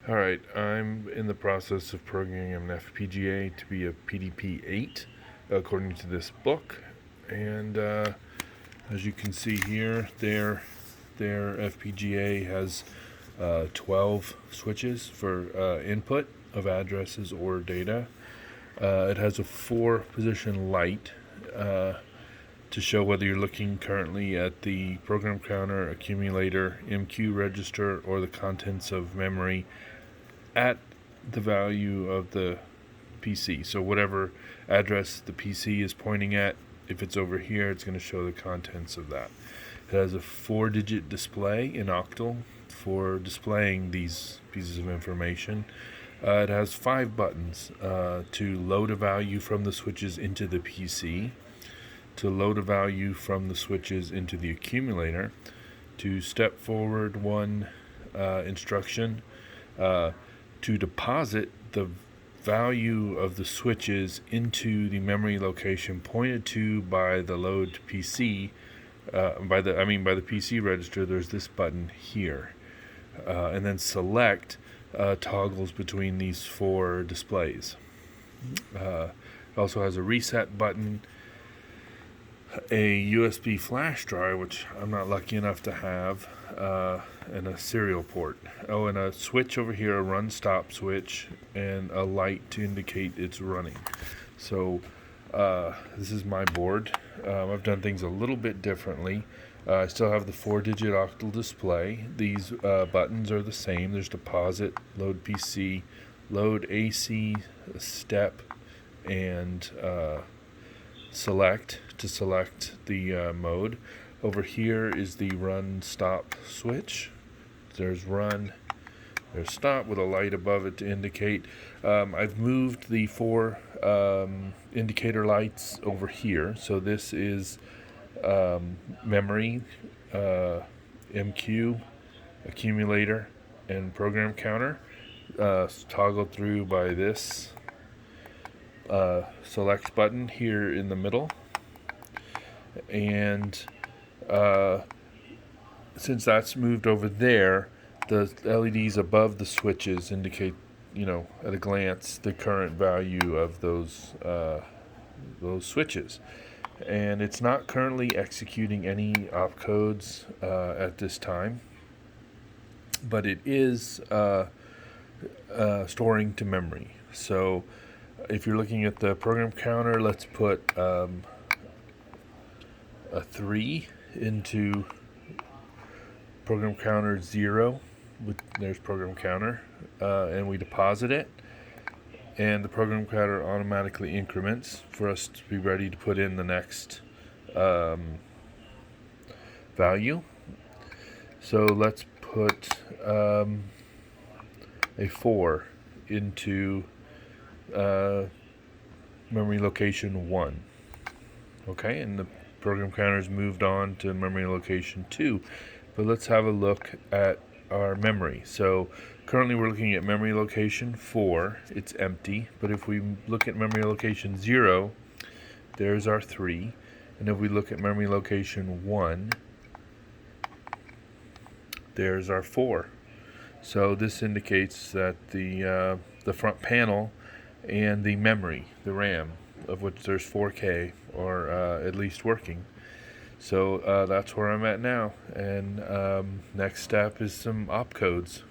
Alright, I'm in the process of programming an FPGA to be a PDP-8 according to this book, and as you can see here, their FPGA has 12 switches for input of addresses or data. It has a 4-position light to show whether you're looking currently at the program counter, accumulator, MQ register, or the contents of memory at the value of the PC. So whatever address the PC is pointing at, if it's over here, it's going to show the contents of that. It has a 4-digit display in octal for displaying these pieces of information. It has 5 buttons to load a value from the switches into the PC, to load a value from the switches into the accumulator, to step forward one instruction, to deposit the value of the switches into the memory location pointed to by the load PC. By the PC register, there's this button here, and then select toggles between these 4 displays. It also has a reset button, a USB flash drive, which I'm not lucky enough to have, and a serial port. Oh, and a switch over here, a run stop switch, and a light to indicate it's running. So this is my board. I've done things a little bit differently. I still have the 4-digit octal display. These buttons are the same. There's deposit, load PC, load AC, step, and select to select the mode. Over here is the run stop switch. There's run, there's stop with a light above it to indicate. I've moved the 4 indicator lights over here. So this is memory, MQ, accumulator, and program counter, toggled through by this select button here in the middle. And since that's moved over there, the LEDs above the switches indicate, at a glance, the current value of those switches. And it's not currently executing any opcodes at this time, but it is storing to memory. So if you're looking at the program counter, let's put a 3 into program counter 0. There's program counter, and we deposit it, and the program counter automatically increments for us to be ready to put in the next value. So let's put a 4 into memory location 1. Okay, and the program counter's moved on to memory location 2. But let's have a look at our memory. So currently we're looking at memory location 4. It's empty. But if we look at memory location 0, there's our 3. And if we look at memory location 1, there's our 4. So this indicates that the front panel and the memory, the RAM, of which there's 4K, are at least working. So that's where I'm at now. And next step is some opcodes.